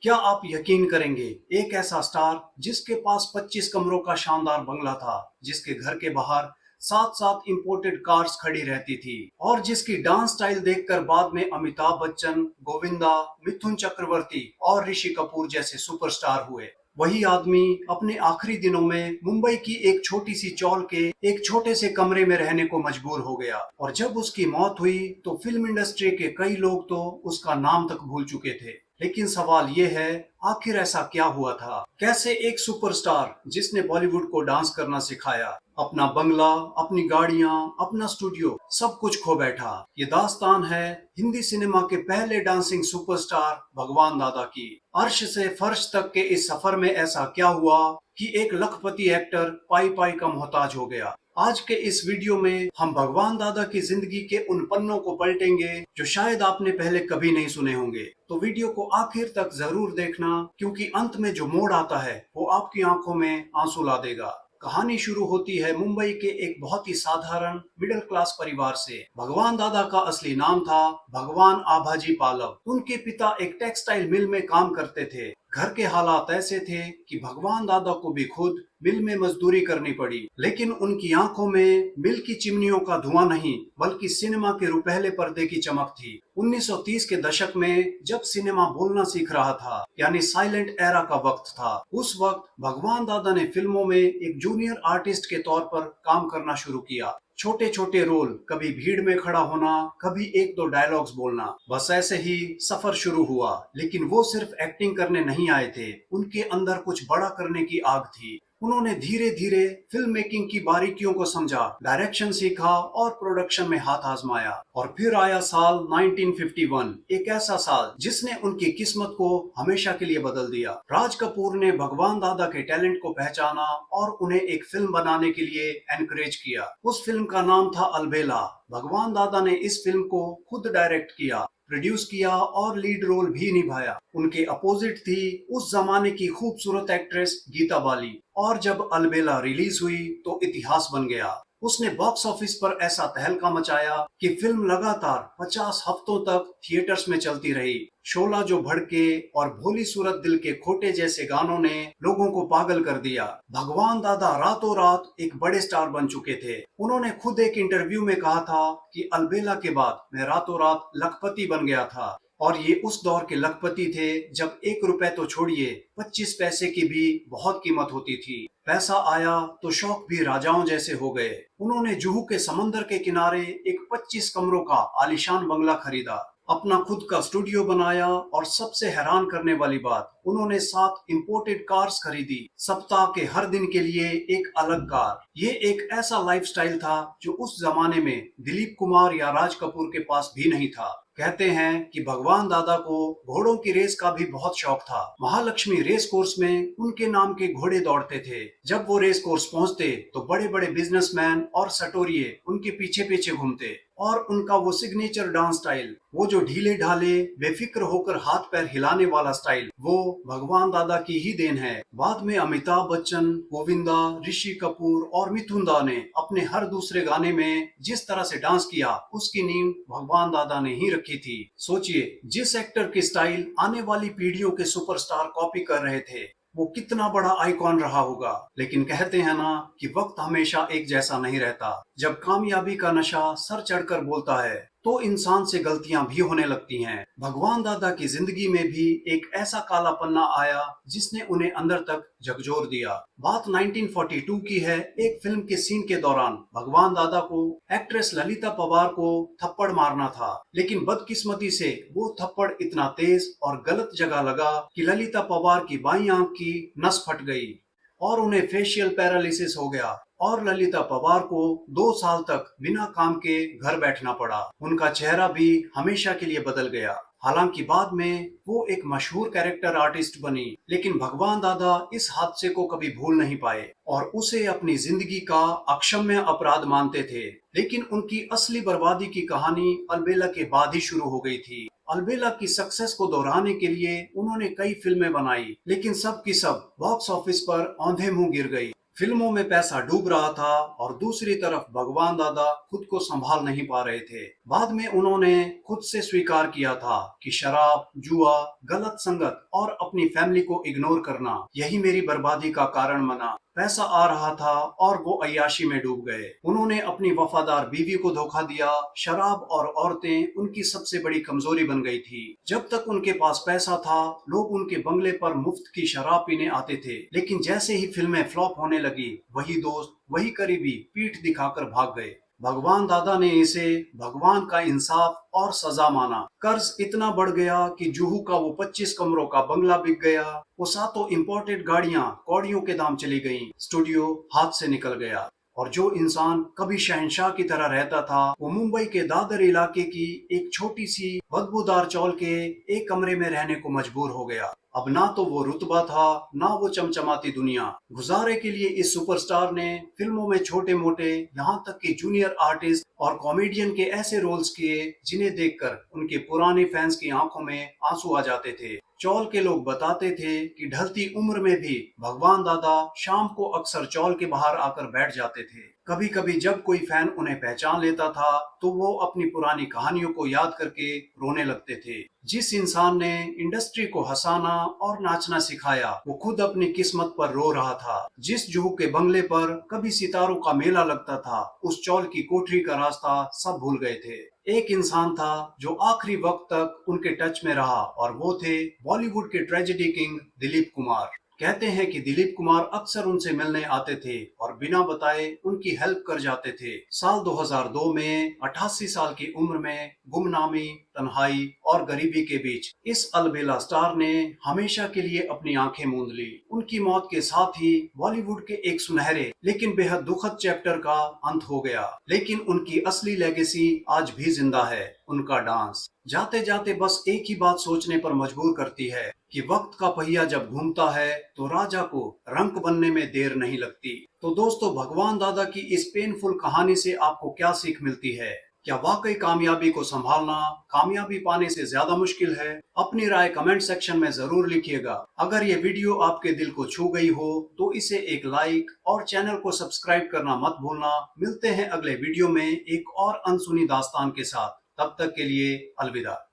क्या आप यकीन करेंगे, एक ऐसा स्टार जिसके पास 25 कमरों का शानदार बंगला था, जिसके घर के बाहर सात सात इंपोर्टेड कार्स खड़ी रहती थी और जिसकी डांस स्टाइल देखकर बाद में अमिताभ बच्चन, गोविंदा, मिथुन चक्रवर्ती और ऋषि कपूर जैसे सुपरस्टार हुए। वही आदमी अपने आखिरी दिनों में मुंबई की एक छोटी सी चौल के एक छोटे से कमरे में रहने को मजबूर हो गया और जब उसकी मौत हुई तो फिल्म इंडस्ट्री के कई लोग तो उसका नाम तक भूल चुके थे। लेकिन सवाल ये है, आखिर ऐसा क्या हुआ था? कैसे एक सुपरस्टार जिसने बॉलीवुड को डांस करना सिखाया, अपना बंगला, अपनी गाड़ियां, अपना स्टूडियो, सब कुछ खो बैठा? ये दास्तान है हिंदी सिनेमा के पहले डांसिंग सुपरस्टार भगवान दादा की। अर्श से फर्श तक के इस सफर में ऐसा क्या हुआ कि एक लखपति एक्टर पाई पाई का मोहताज हो गया? आज के इस वीडियो में हम भगवान दादा की जिंदगी के उन पन्नों को पलटेंगे जो शायद आपने पहले कभी नहीं सुने होंगे। तो वीडियो को आखिर तक जरूर देखना, क्योंकि अंत में जो मोड़ आता है वो आपकी आंखों में आंसू ला देगा। कहानी शुरू होती है मुंबई के एक बहुत ही साधारण मिडिल क्लास परिवार से। भगवान दादा का असली नाम था भगवान आभाजी पालव। उनके पिता एक टेक्सटाइल मिल में काम करते थे। घर के हालात ऐसे थे कि भगवान दादा को भी खुद मिल में मजदूरी करनी पड़ी, लेकिन उनकी आंखों में मिल की चिमनियों का धुआं नहीं बल्कि सिनेमा के रुपहले पर्दे की चमक थी। 1930 के दशक में जब सिनेमा बोलना सीख रहा था, यानी साइलेंट एरा का वक्त था, उस वक्त भगवान दादा ने फिल्मों में एक जूनियर आर्टिस्ट के तौर पर काम करना शुरू किया। छोटे छोटे रोल, कभी भीड़ में खड़ा होना, कभी एक दो डायलॉग्स बोलना, बस ऐसे ही सफर शुरू हुआ। लेकिन वो सिर्फ एक्टिंग करने नहीं आए थे, उनके अंदर कुछ बड़ा करने की आग थी। उन्होंने धीरे धीरे फिल्म मेकिंग की बारीकियों को समझा, डायरेक्शन सीखा और प्रोडक्शन में हाथ आजमाया। और फिर आया साल 1951, एक ऐसा साल जिसने उनकी किस्मत को हमेशा के लिए बदल दिया। राज कपूर ने भगवान दादा के टैलेंट को पहचाना और उन्हें एक फिल्म बनाने के लिए एनकरेज किया। उस फिल्म का नाम था अलबेला। भगवान दादा ने इस फिल्म को खुद डायरेक्ट किया, प्रोड्यूस किया और लीड रोल भी निभाया। उनके अपोजिट थी उस जमाने की खूबसूरत एक्ट्रेस गीता बाली। और जब अलबेला रिलीज हुई तो इतिहास बन गया। उसने बॉक्स ऑफिस पर ऐसा तहलका मचाया कि फिल्म लगातार 50 हफ्तों तक थिएटर्स में चलती रही। शोला जो भड़के और भोली सूरत दिल के खोटे जैसे गानों ने लोगों को पागल कर दिया। भगवान दादा रातों रात एक बड़े स्टार बन चुके थे। उन्होंने खुद एक इंटरव्यू में कहा था कि अलबेला के बाद मैं रातों रात लखपति बन गया था। और ये उस दौर के लखपति थे जब 1 रुपए तो छोड़िए, 25 पैसे की भी बहुत कीमत होती थी। पैसा आया तो शौक भी राजाओं जैसे हो गए। उन्होंने जुहू के समंदर के किनारे एक 25 कमरों का आलीशान बंगला खरीदा, अपना खुद का स्टूडियो बनाया और सबसे हैरान करने वाली बात, उन्होंने 7 इंपोर्टेड कार्स खरीदी, सप्ताह के हर दिन के लिए एक अलग कार। ये एक ऐसा लाइफस्टाइल था जो उस जमाने में दिलीप कुमार या राज कपूर के पास भी नहीं था। कहते हैं कि भगवान दादा को घोड़ों की रेस का भी बहुत शौक था। महालक्ष्मी रेस कोर्स में उनके नाम के घोड़े दौड़ते थे। जब वो रेस कोर्स पहुंचते तो बड़े बड़े बिजनेसमैन और सटोरिये उनके पीछे पीछे घूमते। और उनका वो सिग्नेचर डांस स्टाइल, वो जो ढीले ढाले बेफिक्र होकर हाथ पैर हिलाने वाला स्टाइल, वो भगवान दादा की ही देन है। बाद में अमिताभ बच्चन, गोविंदा, ऋषि कपूर और मिथुन दा ने अपने हर दूसरे गाने में जिस तरह से डांस किया, उसकी नींव भगवान दादा ने ही रखी थी। सोचिए, जिस एक्टर की स्टाइल आने वाली पीढ़ियों के सुपरस्टार कॉपी कर रहे थे, वो कितना बड़ा आइकॉन रहा होगा। लेकिन कहते हैं ना कि वक्त हमेशा एक जैसा नहीं रहता। जब कामयाबी का नशा सर चढ़कर बोलता है तो इंसान से गलतियां भी होने लगती हैं। भगवान दादा की जिंदगी में भी एक ऐसा काला पन्ना आया जिसने उन्हें अंदर तक झकझोर दिया। बात 1942 की है। एक फिल्म के सीन के दौरान भगवान दादा को एक्ट्रेस ललिता पवार को थप्पड़ मारना था, लेकिन बदकिस्मती से वो थप्पड़ इतना तेज और गलत जगह लगा कि ललिता पवार की बाईं आंख की नस फट गई और उन्हें फेशियल पैरालिसिस हो गया और ललिता पवार को 2 साल तक बिना काम के घर बैठना पड़ा। उनका चेहरा भी हमेशा के लिए बदल गया। हालांकि बाद में वो एक मशहूर कैरेक्टर आर्टिस्ट बनी, लेकिन भगवान दादा इस हादसे को कभी भूल नहीं पाए और उसे अपनी जिंदगी का अक्षम्य अपराध मानते थे। लेकिन उनकी असली बर्बादी की कहानी अलबेला के बाद ही शुरू हो गई थी। अलबेला की सक्सेस को दोहराने के लिए उन्होंने कई फिल्में बनाई, लेकिन सब की सब बॉक्स ऑफिस पर औंधे मुंह गिर गई। फिल्मों में पैसा डूब रहा था और दूसरी तरफ भगवान दादा खुद को संभाल नहीं पा रहे थे। बाद में उन्होंने खुद से स्वीकार किया था कि शराब, जुआ, गलत संगत और अपनी फैमिली को इग्नोर करना यही मेरी बर्बादी का कारण बना। पैसा आ रहा था और वो अय्याशी में डूब गए। उन्होंने अपनी वफादार बीवी को धोखा दिया। शराब और औरतें उनकी सबसे बड़ी कमजोरी बन गई थी। जब तक उनके पास पैसा था, लोग उनके बंगले पर मुफ्त की शराब पीने आते थे, लेकिन जैसे ही फिल्में फ्लॉप होने लगी, वही दोस्त, वही करीबी पीठ दिखाकर भाग गए। भगवान दादा ने इसे भगवान का इंसाफ और सजा माना। कर्ज इतना बढ़ गया कि जुहू का वो 25 कमरों का बंगला बिक गया। वो सातों इंपोर्टेड गाड़ियां कौड़ियों के दाम चली गईं। स्टूडियो हाथ से निकल गया और जो इंसान कभी शहंशाह की तरह रहता था, वो मुंबई के दादर इलाके की एक छोटी सी बदबूदार चौल के एक कमरे में रहने को मजबूर हो गया। अब ना तो वो रुतबा था, ना वो चमचमाती दुनिया। गुजारे के लिए इस सुपरस्टार ने फिल्मों में छोटे मोटे, यहाँ तक कि जूनियर आर्टिस्ट और कॉमेडियन के ऐसे रोल्स किए जिन्हें देखकर उनके पुराने फैंस की आंखों में आंसू आ जाते थे। चौल के लोग बताते थे कि ढलती उम्र में भी भगवान दादा शाम को अक्सर चौल के बाहर आकर बैठ जाते थे। कभी कभी जब कोई फैन उन्हें पहचान लेता था, तो वो अपनी पुरानी कहानियों को याद करके रोने लगते थे। जिस इंसान ने इंडस्ट्री को हंसाना और नाचना सिखाया, वो खुद अपनी किस्मत पर रो रहा था। जिस जुहू के बंगले पर कभी सितारों का मेला लगता था, उस चौल की कोठरी का रास्ता सब भूल गए थे। एक इंसान था जो आखिरी वक्त तक उनके टच में रहा, और वो थे बॉलीवुड के ट्रेजेडी किंग दिलीप कुमार। कहते हैं कि दिलीप कुमार अक्सर उनसे मिलने आते थे और बिना बताए उनकी हेल्प कर जाते थे। साल 2002 में 88 साल की उम्र में गुमनामी, तन्हाई और गरीबी के बीच इस अलबेला स्टार ने हमेशा के लिए अपनी आंखें मूंद ली। उनकी मौत के साथ ही बॉलीवुड के एक सुनहरे लेकिन बेहद दुखद चैप्टर का अंत हो गया। लेकिन उनकी असली लेगेसी आज भी जिंदा है, उनका डांस। जाते जाते बस एक ही बात सोचने पर मजबूर करती है कि वक्त का पहिया जब घूमता है, तो राजा को रंक बनने में देर नहीं लगती। तो दोस्तों, भगवान दादा की इस पेनफुल कहानी से आपको क्या सीख मिलती है? क्या वाकई कामयाबी को संभालना कामयाबी पाने से ज्यादा मुश्किल है? अपनी राय कमेंट सेक्शन में जरूर लिखिएगा। अगर ये वीडियो आपके दिल को छू गई हो, तो इसे एक लाइक और चैनल को सब्सक्राइब करना मत भूलना। मिलते हैं अगले वीडियो में एक और अनसुनी दास्तान के साथ। तब तक के लिए अलविदा।